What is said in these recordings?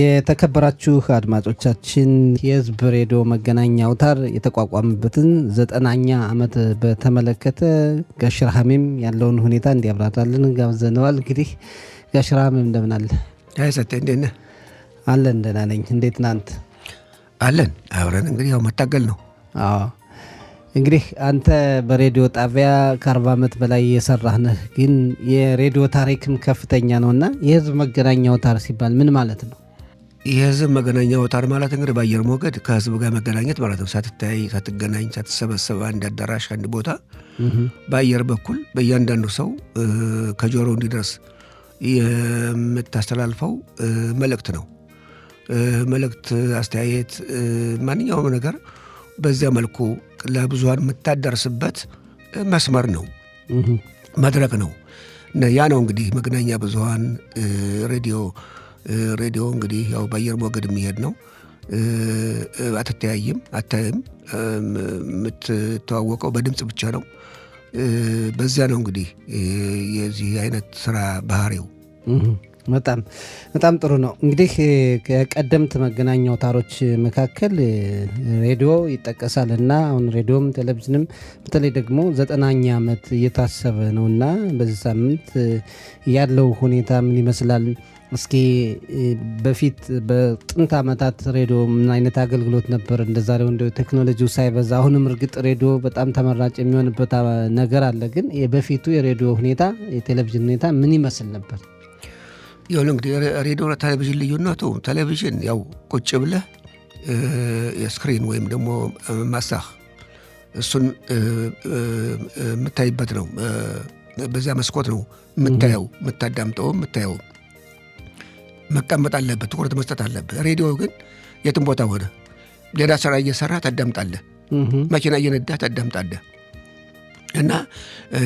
የተከበራችሁ አድማጮቻችን የህዝብ ሬዲዮ መገናኛ አውታር የተቋቋመበትን 90ኛ ዓመት በተመለከተ ጋሽ ረሃሜም ያለውን ሁኔታ እንዲያብራራልን ጋብዘነዋል። እንግዲህ ጋሽ ረሃሜም እንደምን አለ? አይሰጥ እንዴት ነህ? አለን ደህና ነኝ። እንዴት ናንተ? አለን አብረን እንግዲህ ያው መታገል ነው። አዎ እንግዲህ አንተ በሬዲዮ ጣቢያ ከ40 ዓመት በላይ የሰራህ ነህ። ግን የሬዲዮ ታሪክም ከፍተኛ ነውና የህዝብ መገናኛ አውታር ሲባል ምን ማለት ነው? የህዝብ መገናኛ አውታር ማለት እንግዲህ በአየር ሞገድ ከህዝብ ጋር መገናኘት ማለት ነው። ሳትታይ፣ ሳትገናኝ፣ ሳትሰበሰብ አንድ አዳራሽ አንድ ቦታ በአየር በኩል በእያንዳንዱ ሰው ከጆሮ እንዲደርስ የምታስተላልፈው መልእክት ነው። መልእክት፣ አስተያየት፣ ማንኛውም ነገር በዚያ መልኩ ለብዙሃን የምታደርስበት መስመር ነው፣ መድረክ ነው። ያ ነው እንግዲህ መገናኛ ብዙሃን ሬዲዮ እንግዲህ ያው በአየር ሞገድ የሚሄድ ነው። አትተያይም፣ አታይም፣ የምትተዋወቀው በድምፅ ብቻ ነው። በዚያ ነው እንግዲህ የዚህ አይነት ስራ ባህሪው። በጣም ጥሩ ነው። እንግዲህ ከቀደምት መገናኛ አውታሮች መካከል ሬዲዮ ይጠቀሳል እና አሁን ሬዲዮም ቴሌቪዥንም በተለይ ደግሞ 90ኛ ዓመት እየታሰበ ነው እና በዚህ ሳምንት ያለው ሁኔታ ምን ይመስላል? እስኪ በፊት በጥንት ዓመታት ሬዲዮ ምን አይነት አገልግሎት ነበር? እንደዛሬው እንደ ቴክኖሎጂው ሳይበዛ አሁንም እርግጥ ሬዲዮ በጣም ተመራጭ የሚሆንበት ነገር አለ። ግን የበፊቱ የሬዲዮ ሁኔታ የቴሌቪዥን ሁኔታ ምን ይመስል ነበር? ያው እንግዲህ ሬዲዮ ቴሌቪዥን ልዩነቱ ቴሌቪዥን ያው ቁጭ ብለህ የስክሪን ወይም ደግሞ ማሳህ እሱን የምታይበት ነው። በዚያ መስኮት ነው የምታየው፣ የምታዳምጠው፣ የምታየው። መቀመጥ አለበት፣ ትኩረት መስጠት አለበት። ሬዲዮ ግን የትም ቦታ ሆነ ሌላ ስራ እየሰራ ታዳምጣለህ፣ መኪና እየነዳ ታዳምጣለህ እና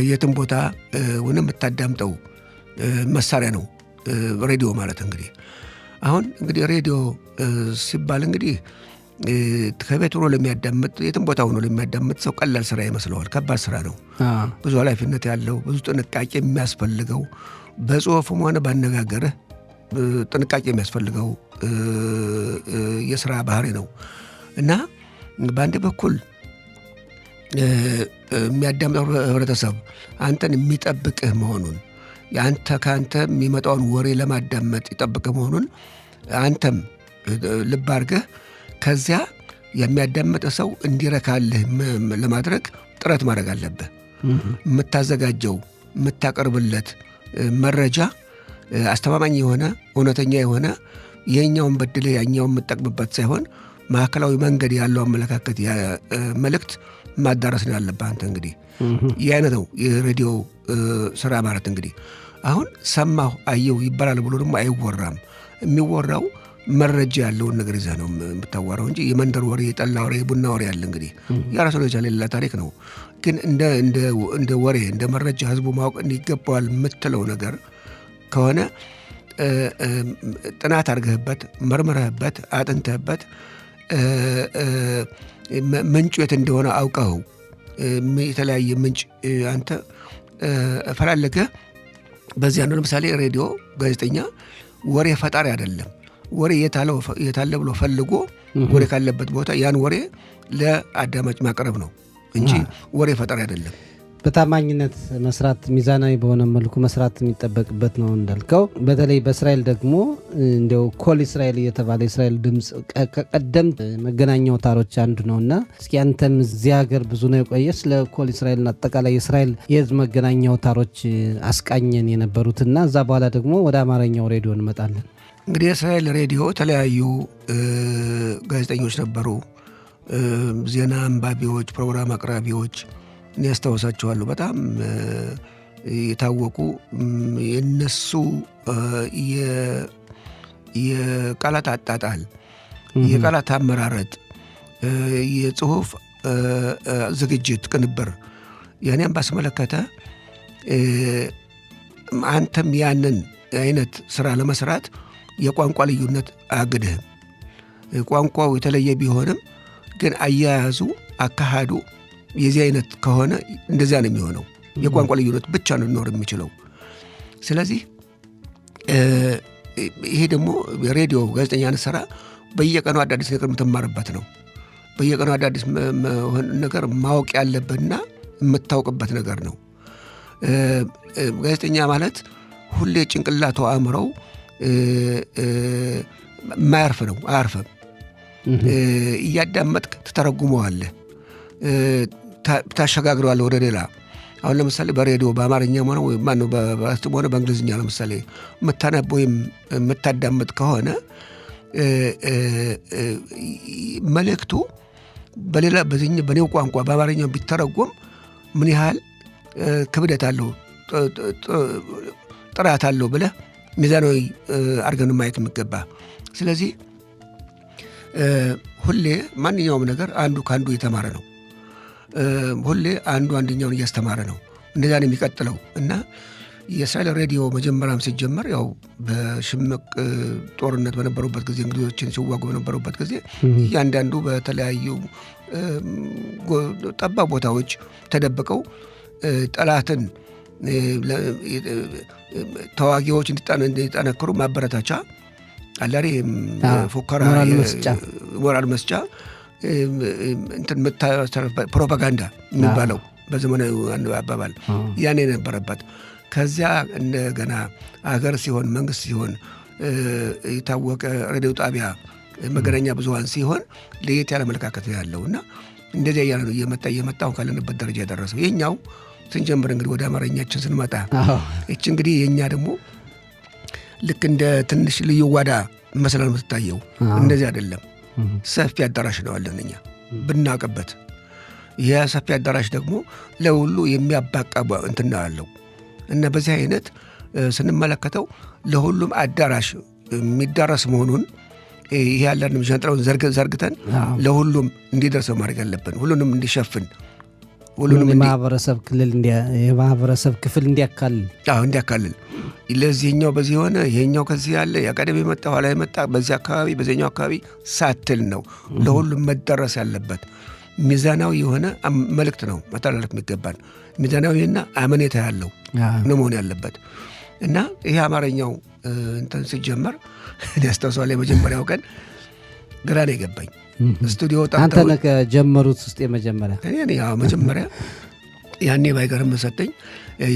የትም ቦታ ሆነ የምታዳምጠው መሳሪያ ነው ሬዲዮ ማለት። እንግዲህ አሁን እንግዲህ ሬዲዮ ሲባል እንግዲህ ከቤት ሆኖ ለሚያዳምጥ የትም ቦታ ሆኖ ለሚያዳምጥ ሰው ቀላል ስራ ይመስለዋል። ከባድ ስራ ነው። ብዙ ኃላፊነት ያለው፣ ብዙ ጥንቃቄ የሚያስፈልገው፣ በጽሁፍም ሆነ ባነጋገርህ ጥንቃቄ የሚያስፈልገው የስራ ባህሪ ነው እና በአንድ በኩል የሚያዳምጠው ህብረተሰብ አንተን የሚጠብቅህ መሆኑን ከአንተ የሚመጣውን ወሬ ለማዳመጥ ይጠብቅህ መሆኑን አንተም ልብ አድርገህ ከዚያ የሚያዳምጥ ሰው እንዲረካልህ ለማድረግ ጥረት ማድረግ አለብህ። የምታዘጋጀው የምታቀርብለት መረጃ አስተማማኝ የሆነ እውነተኛ የሆነ የኛውን በድልህ ያኛውን የምጠቅምበት ሳይሆን ማዕከላዊ መንገድ ያለው አመለካከት መልእክት ማዳረስ ነው ያለብህ አንተ። እንግዲህ ይህ አይነት ነው የሬዲዮ ስራ ማለት። እንግዲህ አሁን ሰማሁ አየሁ ይባላል ብሎ ደግሞ አይወራም። የሚወራው መረጃ ያለውን ነገር ይዘህ ነው የምታወራው እንጂ የመንደር ወሬ፣ የጠላ ወሬ፣ የቡና ወሬ ያለ እንግዲህ የራሱ የቻለ ሌላ ታሪክ ነው። ግን እንደ ወሬ እንደ መረጃ ህዝቡ ማወቅ ይገባዋል የምትለው ነገር ከሆነ ጥናት አድርገህበት፣ መርምረህበት፣ አጥንተህበት ምንጩ የት እንደሆነ አውቀኸው የተለያየ ምንጭ አንተ ፈላለገህ በዚያ ነው። ለምሳሌ ሬዲዮ ጋዜጠኛ ወሬ ፈጣሪ አይደለም። ወሬ የታለ ብሎ ፈልጎ ወሬ ካለበት ቦታ ያን ወሬ ለአዳማጭ ማቅረብ ነው እንጂ ወሬ ፈጣሪ አይደለም። በታማኝነት መስራት፣ ሚዛናዊ በሆነ መልኩ መስራት የሚጠበቅበት ነው እንዳልከው። በተለይ በእስራኤል ደግሞ እንዲያው ኮል እስራኤል እየተባለ የእስራኤል ድምፅ ከቀደምት መገናኛ አውታሮች አንዱ ነው እና እስኪ አንተም እዚህ ሀገር ብዙ ነው የቆየ ስለ ኮል እስራኤልና አጠቃላይ የእስራኤል የህዝብ መገናኛ አውታሮች አስቃኘን የነበሩትና እዛ በኋላ ደግሞ ወደ አማርኛው ሬዲዮ እንመጣለን። እንግዲህ የእስራኤል ሬዲዮ የተለያዩ ጋዜጠኞች ነበሩ፣ ዜና አንባቢዎች፣ ፕሮግራም አቅራቢዎች እኔ ያስታውሳቸዋለሁ። በጣም የታወቁ የነሱ የቃላት አጣጣል፣ የቃላት አመራረጥ፣ የጽሁፍ ዝግጅት፣ ቅንብር ያኔም ባስመለከተ አንተም ያንን አይነት ስራ ለመስራት የቋንቋ ልዩነት አያግድህም። ቋንቋው የተለየ ቢሆንም ግን አያያዙ፣ አካሃዱ የዚህ አይነት ከሆነ እንደዚያ ነው የሚሆነው። የቋንቋ ልዩነት ብቻ ነው ሊኖር የሚችለው። ስለዚህ ይሄ ደግሞ ሬዲዮ ጋዜጠኛነት ስራ በየቀኑ አዳዲስ ነገር የምትማርበት ነው። በየቀኑ አዳዲስ ነገር ማወቅ ያለብህና የምታውቅበት ነገር ነው። ጋዜጠኛ ማለት ሁሌ ጭንቅላቱ አእምሮው የማያርፍ ነው፣ አያርፍም። እያዳመጥክ ትተረጉመዋለህ፣ ታሸጋግረዋለህ ወደ ሌላ። አሁን ለምሳሌ በሬዲዮ በአማርኛ ሆነ ማነው ሆነ በእንግሊዝኛ ለምሳሌ የምታነብ ወይም የምታዳምጥ ከሆነ መልእክቱ በሌላ በኔው ቋንቋ በአማርኛው ቢተረጎም ምን ያህል ክብደት አለው፣ ጥራት አለው ብለህ ሚዛናዊ አድርገን ማየት የሚገባ። ስለዚህ ሁሌ ማንኛውም ነገር አንዱ ከአንዱ የተማረ ነው። ሁሌ አንዱ አንደኛውን እያስተማረ ነው። እንደዛ ነው የሚቀጥለው እና የእስራኤል ሬዲዮ መጀመሪያም ሲጀመር ያው በሽምቅ ጦርነት በነበሩበት ጊዜ እንግሊዞችን ሲዋጉ በነበሩበት ጊዜ እያንዳንዱ በተለያዩ ጠባብ ቦታዎች ተደብቀው ጠላትን ተዋጊዎች እንዲጠነክሩ ማበረታቻ አላሪ ፉከራ ሞራል መስጫ ፕሮፓጋንዳ የሚባለው በዘመናዊ አባባል ያኔ ነበረበት። ከዚያ እንደገና አገር ሲሆን መንግስት ሲሆን የታወቀ ሬዲዮ ጣቢያ መገናኛ ብዙሃን ሲሆን ለየት ያለ አመለካከት ያለው እና እንደዚያ እያለ ነው እየመጣ አሁን ካለንበት ደረጃ የደረሰው። የኛው ስንጀምር እንግዲህ ወደ አማርኛችን ስንመጣ እቺ እንግዲህ የኛ ደግሞ ልክ እንደ ትንሽ ልዩ ጓዳ መስለን የምትታየው እንደዚህ አይደለም። ሰፊ አዳራሽ ነው አለን እኛ ብናውቅበት። ይህ ሰፊ አዳራሽ ደግሞ ለሁሉ የሚያባቃ እንትና አለው እና በዚህ አይነት ስንመለከተው ለሁሉም አዳራሽ የሚዳረስ መሆኑን ይሄ ያለንም ዣንጥላውን ዘርግተን ለሁሉም እንዲደርሰው ማድረግ አለብን። ሁሉንም እንዲሸፍን ሁሉንም የማህበረሰብ ክፍል እንዲያካልል ለዚህኛው በዚህ ሆነ ይሄኛው ከዚህ ያለ የአካዳሚ መጣ ኋላ የመጣ በዚህ አካባቢ በዚህኛው አካባቢ ሳትል ነው ለሁሉም መደረስ ያለበት። ሚዛናዊ የሆነ መልእክት ነው መተላለፍ የሚገባን። ሚዛናዊና አመኔታ ያለው ነው መሆን ያለበት እና ይሄ አማርኛው እንትን ሲጀመር ያስተዋል የመጀመሪያው ቀን ግራ ነው የገባኝ። ስቱዲዮ አንተ ነህ ከጀመሩት ውስጥ የመጀመሪያ እኔ መጀመሪያ ያኔ ባይገርም ሰጠኝ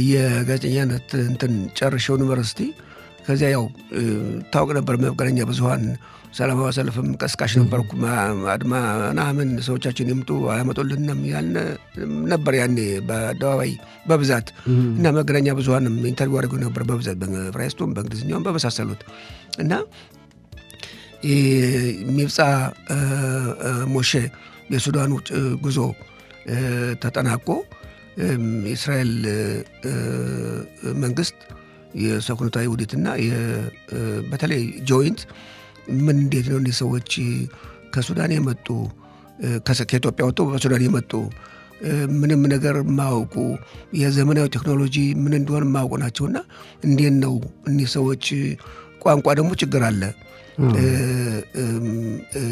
የጋዜጠኛነት እንትን ጨርሼው ዩኒቨርሲቲ። ከዚያ ያው ታውቅ ነበር መገናኛ ብዙሃን ሰላማዊ ሰልፍም ቀስቃሽ ነበርኩ። አድማ ምናምን ሰዎቻችን ይምጡ አያመጡልንም ያልን ነበር ያኔ በአደባባይ በብዛት እና መገናኛ ብዙሃንም ኢንተርቪው አድርገው ነበር በብዛት በዕብራይስጡም በእንግሊዝኛውም በመሳሰሉት እና ሚብጻ ሞሼ የሱዳኑ ጉዞ ተጠናቆ የእስራኤል መንግስት የሰኩነታዊ ውዲትና በተለይ ጆይንት ምን እንዴት ነው እነዚህ ሰዎች ከሱዳን የመጡ ከኢትዮጵያ ወጥቶ በሱዳን የመጡ ምንም ነገር ማውቁ የዘመናዊ ቴክኖሎጂ ምን እንደሆነ ማውቁ ናቸውና እንዴት ነው እነዚህ ሰዎች ቋንቋ ደግሞ ችግር አለ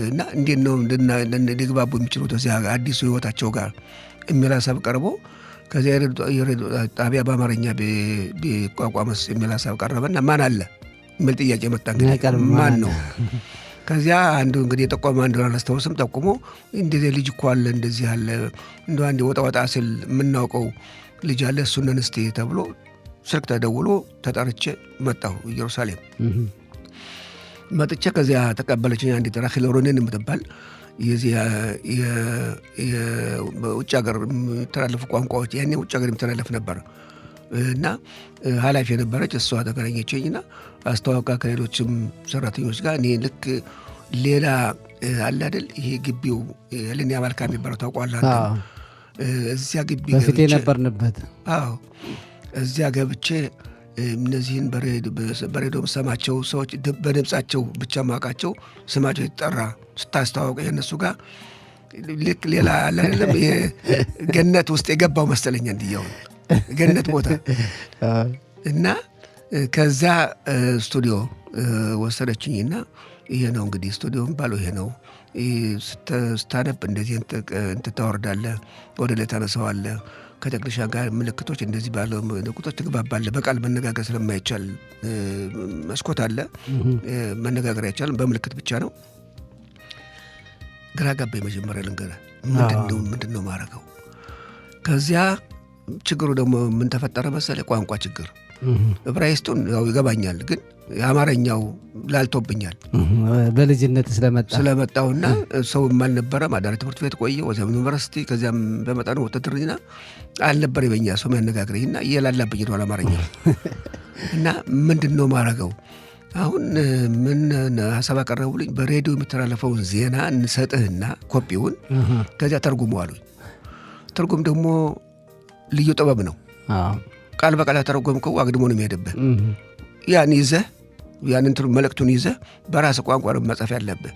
እና እንዴት ነው ሊግባቡ የሚችሉት እዚያ አዲሱ ህይወታቸው ጋር የሚል ሀሳብ ቀርቦ ከዚያ የሬዲዮ ጣቢያ በአማርኛ ቢቋቋምስ የሚል ሀሳብ ቀረበና ማን አለ የሚል ጥያቄ መጣ። እንግዲህ ማን ነው? ከዚያ አንዱ እንግዲህ የጠቆመ አንዱ አላስታውስም ጠቁሞ እንደዚህ ልጅ እኮ አለ እንደዚህ አለ እንደ አንድ ወጣ ሲል የምናውቀው ልጅ አለ እሱን እስቲ ተብሎ ስልክ ተደውሎ ተጠርቼ መጣሁ ኢየሩሳሌም። መጥቼ ከዚያ ተቀበለችኝ አንዲት ራሄል ሮኔን የምትባል የዚህ በውጭ ሀገር የሚተላለፉ ቋንቋዎች ያኔ ውጭ ሀገር የሚተላለፍ ነበር እና ኃላፊ የነበረች እሷ ተገናኘችኝና አስተዋውቃ ከሌሎችም ሰራተኞች ጋር እኔ ልክ ሌላ አለ አይደል ይሄ ግቢው የልን ያማልካ የሚባለው ታውቋለህ አንተ? እዚያ ግቢ በፊት የነበርንበት እዚያ ገብቼ እነዚህን በሬዲዮ ሰማቸው ሰዎች በድምጻቸው ብቻ ማውቃቸው ስማቸው የተጠራ ስታስተዋውቀ የእነሱ ጋር ልክ ሌላ አለ አይደለም ገነት ውስጥ የገባው መሰለኝ እንዲያው ገነት ቦታ እና ከዛ ስቱዲዮ ወሰደችኝና ይሄ ነው እንግዲህ ስቱዲዮ ባለው ይሄ ነው ስታነብ እንደዚህ እንትን ታወርዳለህ ወደ ላይ ታነሳዋለህ ከቴክኒሻን ጋር ምልክቶች እንደዚህ ባለው ቁጥር ትግባባለህ። በቃል መነጋገር ስለማይቻል መስኮት አለ፣ መነጋገር አይቻልም፣ በምልክት ብቻ ነው። ግራ ገባኝ። መጀመሪያ ልንገርህ ምንድን ነው ማረገው? ከዚያ ችግሩ ደግሞ ምን ተፈጠረ መሰለህ? ቋንቋ ችግር። ዕብራይስጡን ያው ይገባኛል፣ ግን የአማርኛው ላልቶብኛል በልጅነት ስለመጣሁና ሰውም አልነበረም። አዳሪ ትምህርት ቤት ቆየ፣ ወዚያም ዩኒቨርሲቲ፣ ከዚያም በመጠኑ ውትድርና አልነበር በኛ ሰው የሚያነጋግረኝና እየላላብኝ ሄዷል አማርኛ እና ምንድን ነው ማረገው? አሁን ምን ሀሳብ አቀረቡልኝ። በሬዲዮ የሚተላለፈውን ዜና እንሰጥህና ኮፒውን ከዚያ ተርጉሙ አሉኝ። ትርጉም ደግሞ ልዩ ጥበብ ነው። ቃል በቃል ተረጎምከው አግድሞ ነው የሚሄድብህ። ያን ይዘህ ያንን መልእክቱን ይዘህ በራስህ ቋንቋ ነው መጻፍ ያለብህ።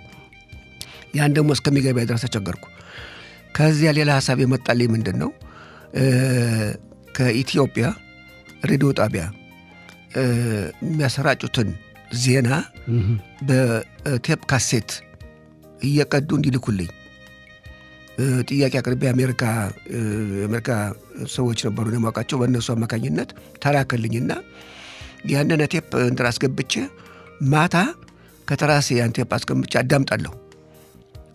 ያን ደግሞ እስከሚገባኝ ድረስ ተቸገርኩ። ከዚያ ሌላ ሀሳብ የመጣልኝ ምንድን ነው? ከኢትዮጵያ ሬዲዮ ጣቢያ የሚያሰራጩትን ዜና በቴፕ ካሴት እየቀዱ እንዲልኩልኝ ጥያቄ አቅርቤ የአሜሪካ ሰዎች ነበሩ የማውቃቸው። በእነሱ አማካኝነት ተላከልኝና ያንን ቴፕ እንትን አስገብቼ ማታ ከተራሴ ያን ቴፕ አስቀምጬ አዳምጣለሁ።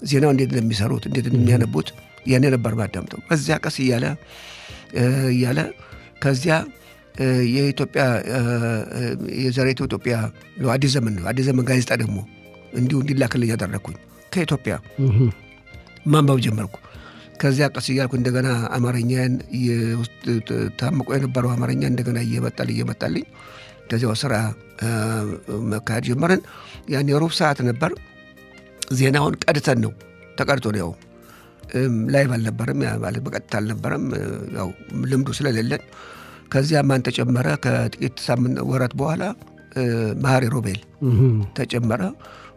ዜናው እንዴት እንደሚሰሩት እንዴት እንደሚያነቡት ያኔ ነበር ማዳምጠው። በዚያ ቀስ እያለ ከዚያ የኢትዮጵያ የዛሬቱ ኢትዮጵያ አዲስ ዘመን ጋዜጣ ደግሞ እንዲሁ እንዲላክልኝ ያደረግኩኝ ከኢትዮጵያ ማንበብ ጀመርኩ። ከዚያ ቀስ እያልኩ እንደገና አማርኛን ታምቆ የነበረው አማርኛ እንደገና እየመጣልኝ ከዚያው ስራ መካሄድ ጀመርን። ያን የሩብ ሰዓት ነበር። ዜናውን ቀድተን ነው ተቀድቶ ነው። ያው ላይቭ አልነበረም፣ ማለት በቀጥታ አልነበረም፣ ያው ልምዱ ስለሌለን። ከዚያ ማን ተጨመረ? ከጥቂት ሳምንት ወራት በኋላ መሐሪ ሮቤል ተጨመረ።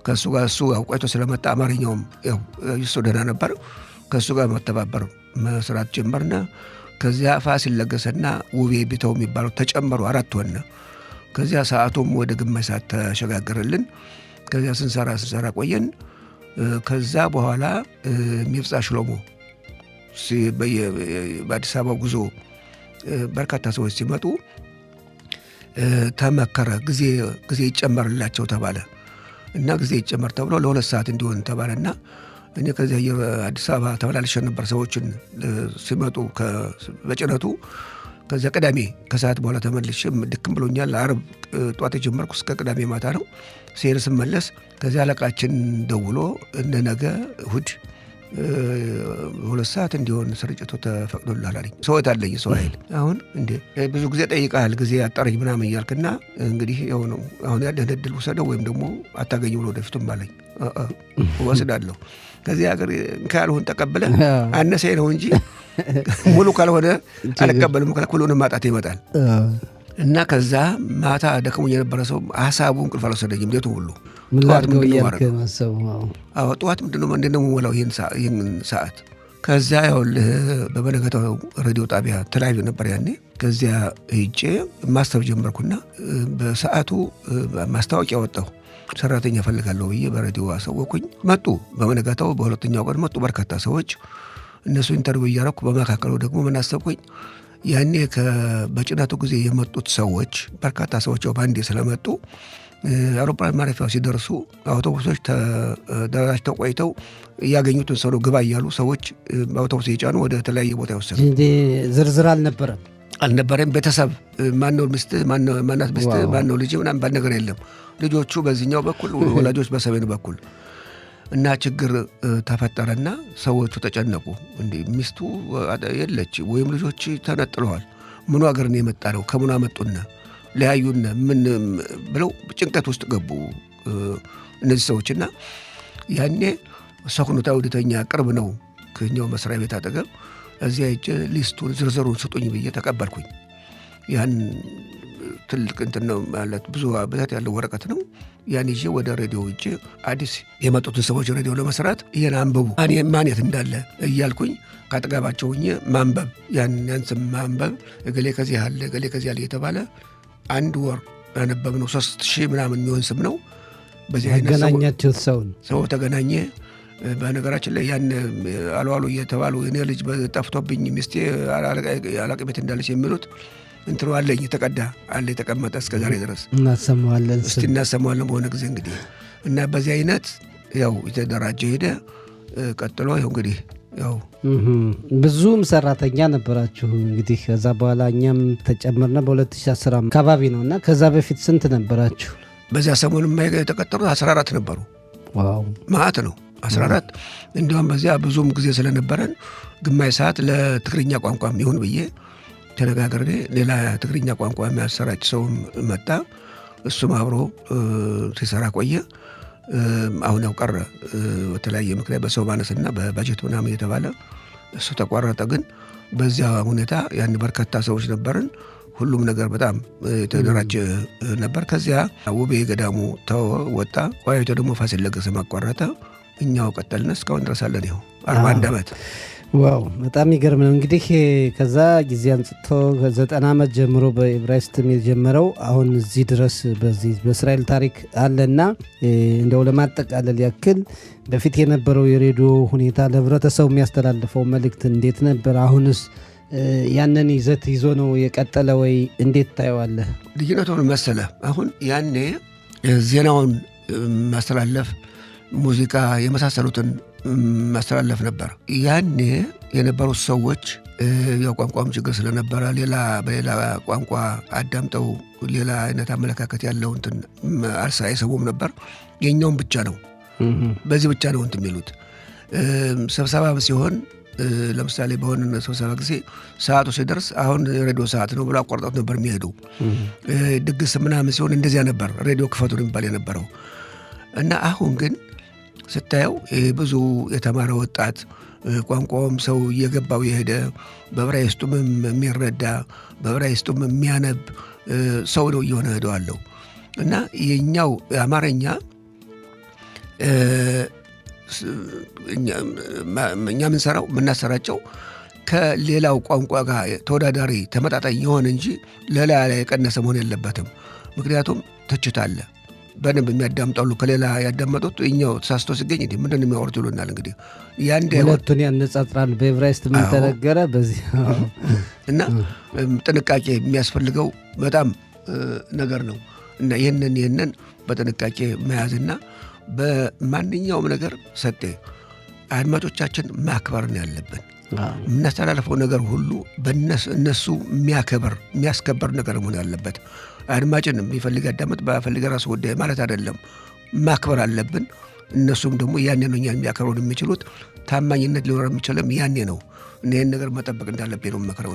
ከእሱ ጋር እሱ ቆይቶ ስለመጣ አማርኛውም ያው እሱ ደህና ነበር። ከእሱ ጋር መተባበር መስራት ጀመርና ከዚያ ፋሲል ለገሰና ውቤ ቢተው የሚባለው ተጨመሩ። 4 ሆነ። ከዚያ ሰዓቱም ወደ ግማሽ ሰዓት ተሸጋገረልን። ከዚያ ስንሰራ ቆየን። ከዛ በኋላ ሚብጻ ሽሎሞ በአዲስ አበባ ጉዞ በርካታ ሰዎች ሲመጡ ተመከረ። ጊዜ ይጨመርላቸው ተባለ እና ጊዜ ይጨመር ተብሎ ለ2 ሰዓት እንዲሆን ተባለና እኔ ከዚያ አዲስ አበባ ተመላልሼ ነበር። ሰዎችን ሲመጡ በጭነቱ ከዚያ ቅዳሜ ከሰዓት በኋላ ተመልሼ ድክም ብሎኛል። ዓርብ ጠዋት የጀመርኩ እስከ ቅዳሜ ማታ ነው። ሲሄድ ስመለስ ከዚያ አለቃችን ደውሎ እነ ነገ እሑድ 2 ሰዓት እንዲሆን ስርጭቱ ተፈቅዶልሃል አለኝ። ሰውት አለኝ ሰው ኃይል አሁን እንዴ ብዙ ጊዜ ጠይቀሃል ጊዜ አጠረኝ ምናምን እያልክና እንግዲህ ያው ነው አሁን ያለህን ዕድል ውሰደው ወይም ደግሞ አታገኘው ወደፊቱም አለኝ። ወስዳለሁ ከዚህ ሀገር ካልሆን ተቀበለ አነሰኝ ነው እንጂ ሙሉ ካልሆነ አልቀበልም። ሁሉንም ማጣት ይመጣል እና ከዛ ማታ ደክሞኝ የነበረ ሰው ሀሳቡ እንቅልፍ አልወሰደኝም። ሌቱ ሁሉ ጠዋት ምንድነው ሞላው ይህን ሰዓት። ከዚያ ያውልህ በበነገታው ሬዲዮ ጣቢያ ተላይቭ ነበር ያኔ። ከዚያ ሄጄ ማሰብ ጀመርኩና በሰዓቱ ማስታወቂያ ወጣሁ። ሰራተኛ ፈልጋለሁ ብዬ በሬዲዮ አሳወቅኩኝ። መጡ። በበነገታው በሁለተኛው ቀን መጡ በርካታ ሰዎች። እነሱ ኢንተርቪው እያረኩ በመካከሉ ደግሞ ምን አሰብኩኝ፣ ያኔ በጭነቱ ጊዜ የመጡት ሰዎች በርካታ ሰዎች በአንዴ ስለመጡ አውሮፕላን ማረፊያው ሲደርሱ አውቶቡሶች ተደራጅተው ቆይተው ያገኙትን ሰው ግባ እያሉ ሰዎች በአውቶቡስ የጫኑ ወደ ተለያየ ቦታ ይወሰዱ። ዝርዝር አልነበረም። ቤተሰብ ማነው ሚስት ማናት ሚስት ማነው ልጅ ምናምን ባል ነገር የለም። ልጆቹ በዚህኛው በኩል ወላጆች በሰሜኑ በኩል እና ችግር ተፈጠረና ሰዎቹ ተጨነቁ። እንዴ ሚስቱ የለች ወይም ልጆች ተነጥለዋል፣ ምኑ ሀገር ነው የመጣ ነው ከምኑ አመጡና ለያዩና ምን ብለው ጭንቀት ውስጥ ገቡ እነዚህ ሰዎችና ያኔ ሰኩኑታ ወደተኛ ቅርብ ነው ከኛው መስሪያ ቤት አጠገብ እዚያ እጄ ሊስቱን ዝርዝሩን ስጡኝ ብዬ ተቀበልኩኝ። ያን ትልቅ እንትን ነው ማለት ብዙ ብዛት ያለው ወረቀት ነው። ያን ይዤ ወደ ሬዲዮ እጄ አዲስ የመጡትን ሰዎች ሬዲዮ ለመስራት ይሄን አንብቡ ማን የት እንዳለ እያልኩኝ ካጠገባቸው ሆኜ ማንበብ ያን ስም ማንበብ እገሌ ከዚህ አለ እገሌ ከዚህ አለ የተባለ 1 ወር ያነበብነው 3000 ምናምን የሚሆን ስም ነው። በዚህ አይነት ያገናኛችሁት ሰው ተገናኘ። በነገራችን ላይ ያን አልዋሉ እየተባሉ እኔ ልጅ ጠፍቶብኝ ሚስቴ አላቅ ቤት እንዳለች የሚሉት እንትኑ አለኝ የተቀዳ አለ የተቀመጠ እስከ ዛሬ ድረስ እናሰማዋለን። እስቲ እናሰማዋለን በሆነ ጊዜ እንግዲህ እና በዚህ አይነት ያው የተደራጀ ሄደ። ቀጥሎ ይኸው እንግዲህ ያው ብዙም ሰራተኛ ነበራችሁ እንግዲህ ከዛ በኋላ እኛም ተጨምርነ በ2010 አካባቢ ነው እና ከዛ በፊት ስንት ነበራችሁ? በዚያ ሰሞን የተቀጠሩት 14 ነበሩ። ዋው ማዕት ነው 14። እንዲሁም በዚያ ብዙም ጊዜ ስለነበረን ግማሽ ሰዓት ለትግርኛ ቋንቋም ይሁን ብዬ ተነጋግሬ ሌላ ትግርኛ ቋንቋ የሚያሰራጭ ሰውም መጣ። እሱም አብሮ ሲሰራ ቆየ። አሁን ያው ቀረ በተለያየ ምክንያት በሰው ማነስና በባጀት ምናምን የተባለ እሱ ተቋረጠ። ግን በዚያ ሁኔታ ያን በርካታ ሰዎች ነበርን። ሁሉም ነገር በጣም የተደራጀ ነበር። ከዚያ ውቤ ገዳሙ ወጣ። ቆይቶ ደግሞ ፋሲል ለገሰ ማቋረጠ። እኛው ቀጠልን እስካሁን ድረስ አለን። ይኸው 41 ዓመት። ዋው በጣም ይገርም ነው። እንግዲህ ከዛ ጊዜ አንስቶ ከ90 ዓመት ጀምሮ በኤብራይስትም የጀመረው አሁን እዚህ ድረስ በዚህ በእስራኤል ታሪክ አለና እንደው ለማጠቃለል ያክል በፊት የነበረው የሬዲዮ ሁኔታ ለህብረተሰቡ የሚያስተላልፈው መልእክት እንዴት ነበር? አሁንስ ያንን ይዘት ይዞ ነው የቀጠለ ወይ እንዴት ታየዋለህ? ልዩነቱን መሰለ አሁን ያኔ ዜናውን ማስተላለፍ፣ ሙዚቃ የመሳሰሉትን ማስተላለፍ ነበር። ያኔ የነበሩት ሰዎች የቋንቋም ችግር ስለነበረ በሌላ ቋንቋ አዳምጠው ሌላ አይነት አመለካከት ያለው እንትን አይሰሙም ነበር። የኛውም ብቻ ነው በዚህ ብቻ ነው እንትን የሚሉት። ስብሰባ ሲሆን ለምሳሌ በሆነ ስብሰባ ጊዜ ሰዓቱ ሲደርስ አሁን ሬዲዮ ሰዓት ነው ብሎ አቋርጠውት ነበር የሚሄዱ። ድግስ ምናምን ሲሆን እንደዚያ ነበር ሬዲዮ ክፈቱ የሚባል የነበረው እና አሁን ግን ስታየው ብዙ የተማረ ወጣት ቋንቋውም ሰው እየገባው የሄደ በዕብራይስጡም የሚረዳ በዕብራይስጡም የሚያነብ ሰው ነው እየሆነ ሄደዋለሁ እና የኛው አማርኛ እኛ ምንሰራው የምናሰራጨው ከሌላው ቋንቋ ጋር ተወዳዳሪ ተመጣጣኝ የሆነ እንጂ ሌላ የቀነሰ መሆን የለበትም። ምክንያቱም ትችት አለ። በደንብ የሚያዳምጣሉ ከሌላ ያዳመጡት እኛው ተሳስቶ ሲገኝ እንዴ ምንድን ነው የሚያወሩት ይሉናል። እንግዲህ ሁለቱን ያነጻጽራል። በዕብራይስጥ ምን ተነገረ በዚህ እና ጥንቃቄ የሚያስፈልገው በጣም ነገር ነው እና ይህንን በጥንቃቄ መያዝና በማንኛውም ነገር ሰጤ አድማጮቻችን ማክበር ነው ያለብን። የምናስተላልፈው ነገር ሁሉ እነሱ የሚያስከበር ነገር መሆን ያለበት። አድማጭን የሚፈልግ አዳመጥ ባፈልግ ራሱ ጉዳይ ማለት አይደለም። ማክበር አለብን። እነሱም ደግሞ ያኔ ነው እኛን የሚያከብሩ የሚችሉት። ታማኝነት ሊኖር የሚችልም ያኔ ነው። ይህን ነገር መጠበቅ እንዳለብኝ ነው መክረው።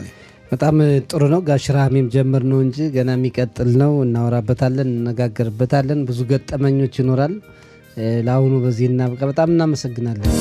በጣም ጥሩ ነው። ጋሽ ራህሜም ጀምር ነው እንጂ ገና የሚቀጥል ነው። እናወራበታለን፣ እነጋገርበታለን። ብዙ ገጠመኞች ይኖራል። ለአሁኑ በዚህ እናብቃ። በጣም እናመሰግናለን።